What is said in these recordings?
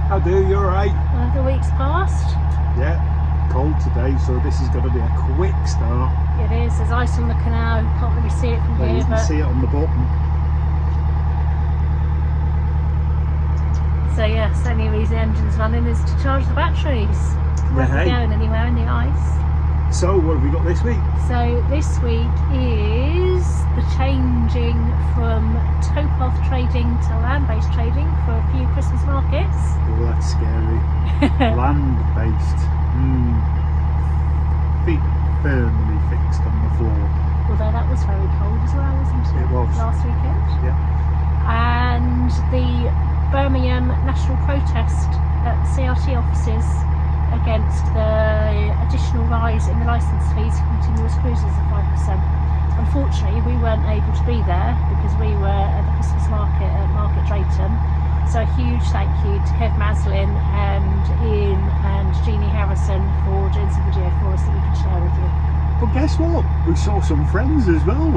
I do, you're right. Another week's passed. Yeah, cold today, so this is going to be a quick start. It is, there's ice on the canal, you can't really see it from here. You can see it on the button. So yes, the only reason the engine's running is to charge the batteries. We're not going anywhere in the ice. So what have we got this week? So this week is the changing from towpath trading to land-based trading for a few Christmas markets. Oh, that's scary. Land-based. Feet firmly fixed on the floor. Although that was very cold as well, wasn't it? It was. Last weekend. Yeah. And the Birmingham national protest at CRT offices against the additional rise in the licence fees for continuous cruises of 5%. Unfortunately, we weren't able to be there because we were at the Christmas market at Market Drayton. So a huge thank you to Kev Maslin and Ian and Jeannie Harrison for doing some video for us that we can share with you. But guess what? We saw some friends as well,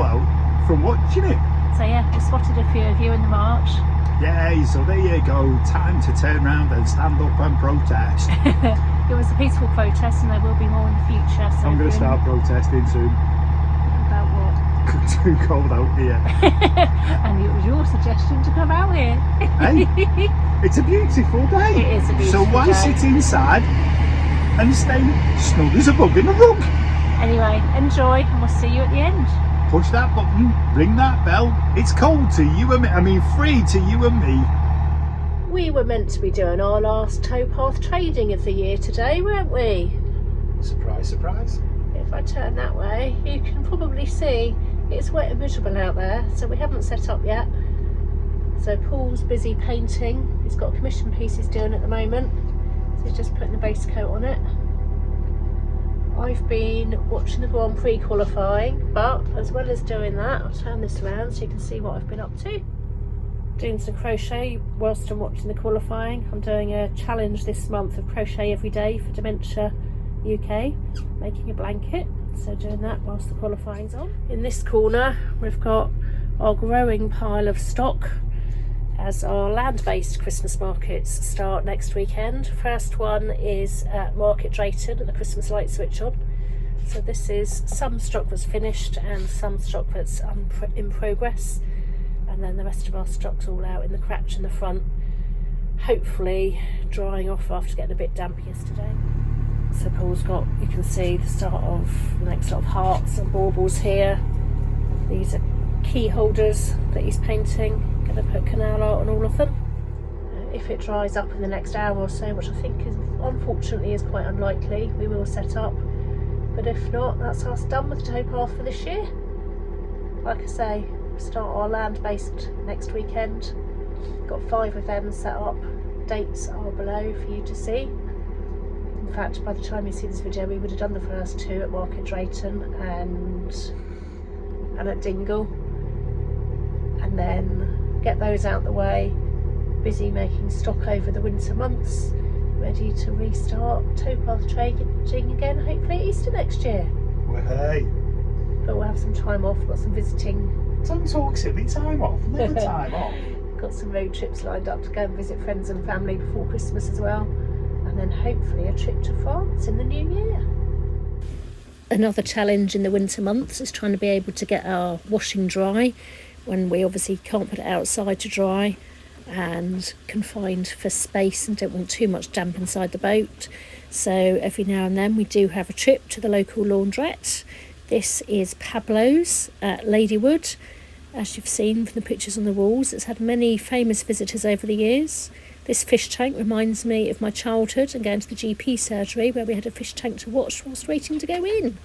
from watching it. So yeah, we spotted a few of you in the march. Yay, so there you go, time to turn around and stand up and protest. It was a peaceful protest and there will be more in the future. So I'm going to start protesting soon. About what? It's too cold out here. And it was your suggestion to come out here. Hey, it's a beautiful day. It is a beautiful day. So why sit inside and stay snug as a bug in a rug? Anyway, enjoy and we'll see you at the end. Push that button, ring that bell. It's cold to you and me, I mean free to you and me. We were meant to be doing our last towpath trading of the year today, weren't we? Surprise, surprise. If I turn that way, you can probably see it's wet and miserable out there, so we haven't set up yet. So Paul's busy painting. He's got a commission piece he's doing at the moment. So he's just putting the base coat on it. I've been watching the Grand Prix qualifying, but as well as doing that, I'll turn this around so you can see what I've been up to. Doing some crochet whilst I'm watching the qualifying. I'm doing a challenge this month of crochet every day for Dementia UK, making a blanket. So doing that whilst the qualifying's on. In this corner, we've got our growing pile of stock as our land-based Christmas markets start next weekend. First one is at Market Drayton and the Christmas light switch on. So this is some stock that's finished and some stock that's in progress, and then the rest of our stock's all out in the cratch in the front, hopefully drying off after getting a bit damp yesterday. So Paul's got, you can see the start of the next lot of hearts and baubles here. These are key holders that he's painting. Going to put canal art on all of them. If it dries up in the next hour or so, which I think is unfortunately is quite unlikely, we will set up. But if not, that's us done with towpath for this year. Like I say, we start our land-based next weekend. Got 5 of them set up. Dates are below for you to see. In fact, by the time you see this video, we would have done the first 2 at Market Drayton and at Dingle, and then get those out the way. Busy making stock over the winter months, ready to restart towpath trading again, hopefully at Easter next year. Well, hey. But we'll have some time off, got some visiting. Don't talk silly, time off, never time off. Got some road trips lined up to go and visit friends and family before Christmas as well. And then hopefully a trip to France in the new year. Another challenge in the winter months is trying to be able to get our washing dry when we obviously can't put it outside to dry and confined for space and don't want too much damp inside the boat. So every now and then we do have a trip to the local laundrette. This is Pablo's at Ladywood. As you've seen from the pictures on the walls, it's had many famous visitors over the years. This fish tank reminds me of my childhood and going to the GP surgery where we had a fish tank to watch whilst waiting to go in.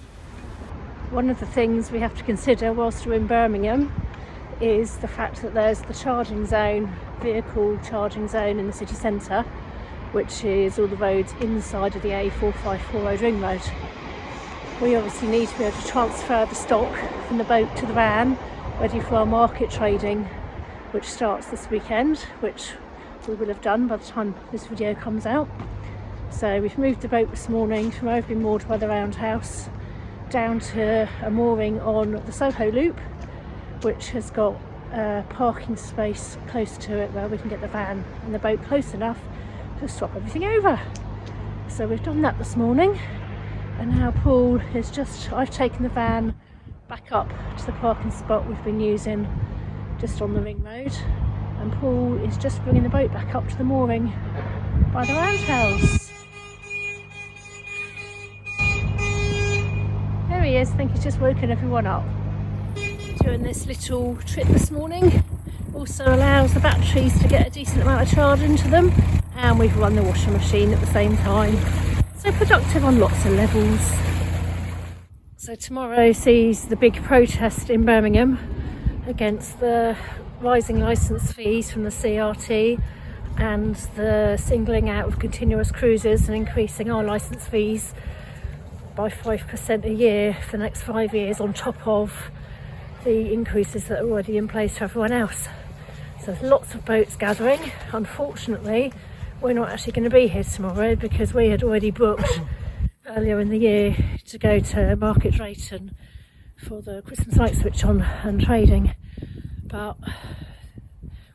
One of the things we have to consider whilst we're in Birmingham is the fact that there's the charging zone, vehicle charging zone in the city centre, which is all the roads inside of the A454 road ring road. We obviously need to be able to transfer the stock from the boat to the van, ready for our market trading, which starts this weekend, which we will have done by the time this video comes out. So we've moved the boat this morning from where we've been moored by the roundhouse down to a mooring on the Soho Loop, which has got a parking space close to it where we can get the van and the boat close enough to swap everything over. So we've done that this morning, and now Paul is just, I've taken the van back up to the parking spot we've been using just on the ring road, and Paul is just bringing the boat back up to the mooring by the roundhouse. There he is. I think he's just woken everyone up. Doing this little trip this morning also allows the batteries to get a decent amount of charge into them, and we've run the washing machine at the same time, so productive on lots of levels. So tomorrow sees the big protest in Birmingham against the rising licence fees from the CRT and the singling out of continuous cruises and increasing our licence fees by 5% a year for the next 5 years, on top of the increases that are already in place for everyone else. So there's lots of boats gathering. Unfortunately, we're not actually going to be here tomorrow because we had already booked earlier in the year to go to Market Drayton for the Christmas light switch on and trading. But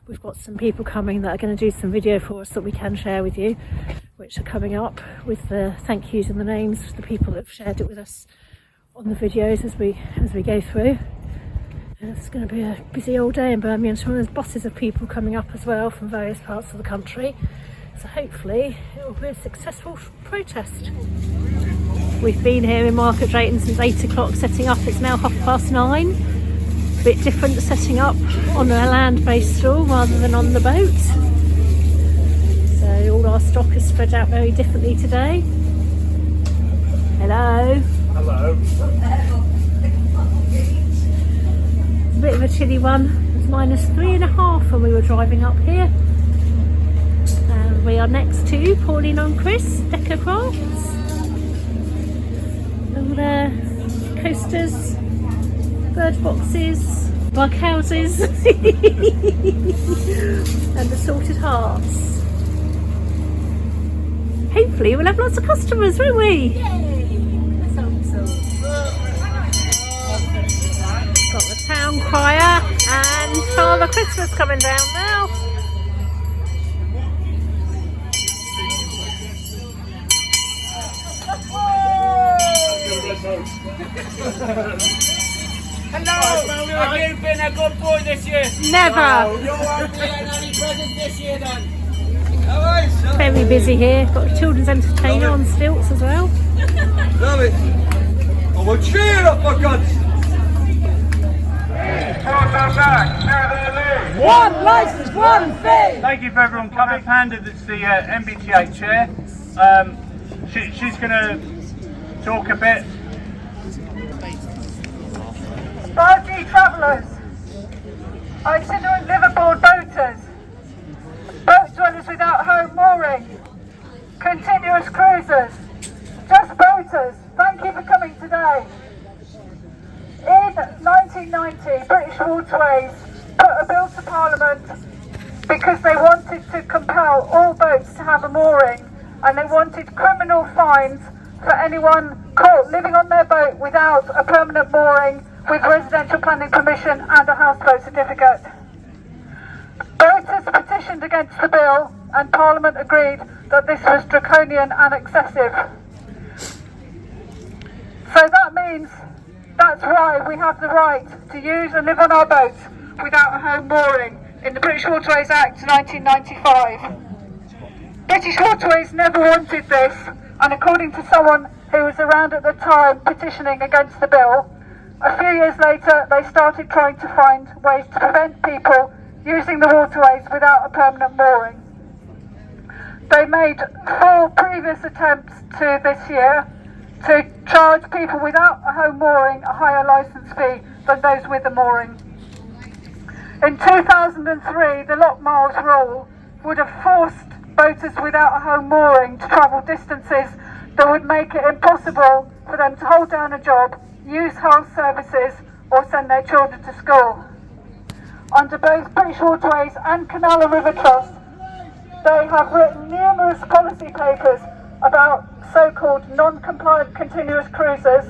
we've got some people coming that are going to do some video for us that we can share with you, which are coming up with the thank yous and the names of the people that have shared it with us on the videos as we go through. And it's going to be a busy old day in Birmingham. So there's buses of people coming up as well from various parts of the country. So hopefully it will be a successful protest. We've been here in Market Drayton since 8 o'clock setting up. It's now 9:30. A bit different setting up on a land-based stall rather than on the boat. So all our stock is spread out very differently today. Hello. Hello. It's a bit of a chilly one. It's -3.5 when we were driving up here. And we are next to Pauline and Chris, Deco Crafts. All their coasters, bird boxes, bug houses and assorted hearts. Hopefully we'll have lots of customers, won't we? Yay! Let's hope so. Got the town crier and Father Christmas coming down now. Hello! Have you been a good boy this year? Never! You won't be any present this year then? Very busy here. Got a children's entertainer on stilts as well. Love it. Oh, well, cheer up for God's sake. One license, one fee! Thank you for everyone coming. Panda, that's the NBTA chair. She's going to talk a bit. Bargee travellers, itinerant liveaboard boaters, boat dwellers without home mooring, continuous cruisers, just boaters, thank you for coming today. In 1990, British Waterways put a bill to Parliament because they wanted to compel all boats to have a mooring, and they wanted criminal fines for anyone caught living on their boat without a permanent mooring with residential planning permission and a houseboat certificate. Boaters petitioned against the bill and Parliament agreed that this was draconian and excessive. So that means that's why we have the right to use and live on our boats without a home mooring in the British Waterways Act 1995. British Waterways never wanted this, and according to someone who was around at the time petitioning against the bill, a few years later they started trying to find ways to prevent people using the waterways without a permanent mooring. They made 4 previous attempts to this year to charge people without a home mooring a higher licence fee than those with a mooring. In 2003, the lot miles rule would have forced boaters without a home mooring to travel distances that would make it impossible for them to hold down a job, use health services or send their children to school. Under both British Waterways and Canal and River Trust, they have written numerous policy papers about so-called non-compliant continuous cruisers,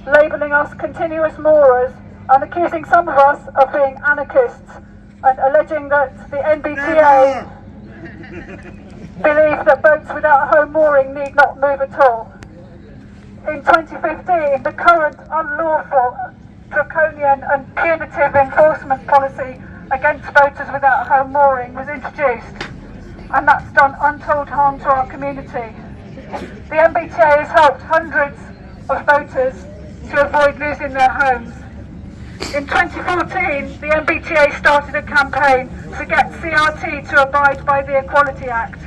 labelling us continuous moorers and accusing some of us of being anarchists and alleging that the NBTA believe that boats without a home mooring need not move at all. In 2015, the current unlawful, draconian and punitive enforcement policy against boaters without a home mooring was introduced, and that's done untold harm to our community. The NBTA has helped hundreds of boaters to avoid losing their homes. In 2014, the NBTA started a campaign to get CRT to abide by the Equality Act.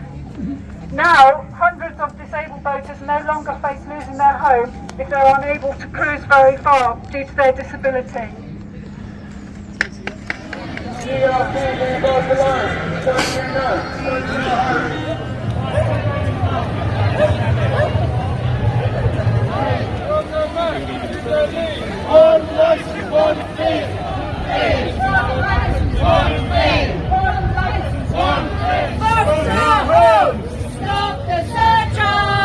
Now, hundreds of disabled boaters no longer face losing their home if they're unable to cruise very far due to their disability. One life, one thing. One thing. One thing. Boats are home. Stop the search.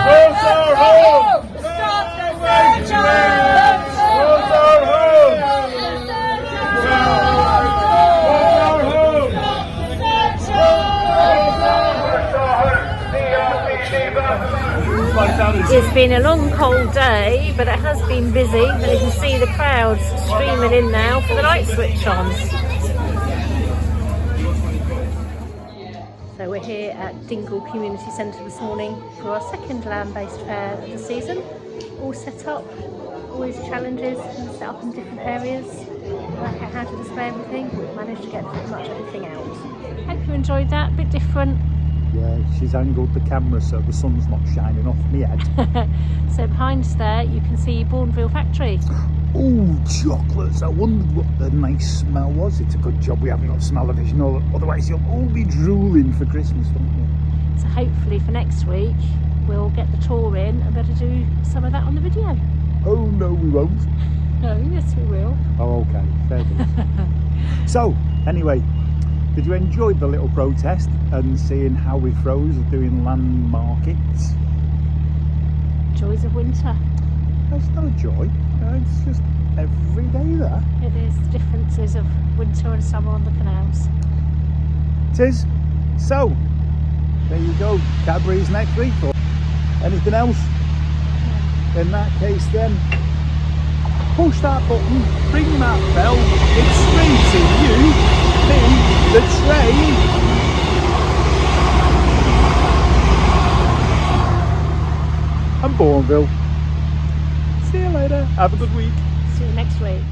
Boats are home. Stop the search. Boats are home. Boats are home. It's been a long cold day, but it has been busy, and you can see the crowds streaming in now for the light switch on. So we're here at Dingle Community Centre this morning for our second land-based fair of the season. All set up, always challenges and set up in different areas. Work out how to display everything, but we've managed to get pretty much everything out. Hope you enjoyed that, a bit different. Yeah, she's angled the camera so the sun's not shining off me head. So behind us there you can see Bourneville factory. Oh, chocolates. I wondered what the nice smell was. It's a good job we haven't got smell-o-vision, otherwise you'll all be drooling for Christmas, won't you? So hopefully for next week we'll get the tour in and better do some of that on the video. Oh no, we won't. Oh yes we will. Oh okay, fair dues. So, anyway, did you enjoy the little protest and seeing how we froze doing land markets? Joys of winter. That's not a joy, it's just every day there. It is the differences of winter and summer on the canals. It is. So, there you go. Cadbury's next week or anything else? In that case then, push that button, ring that bell, it's straight to you, me, the train. And Bourneville. See you later. Have a good week. See you next week.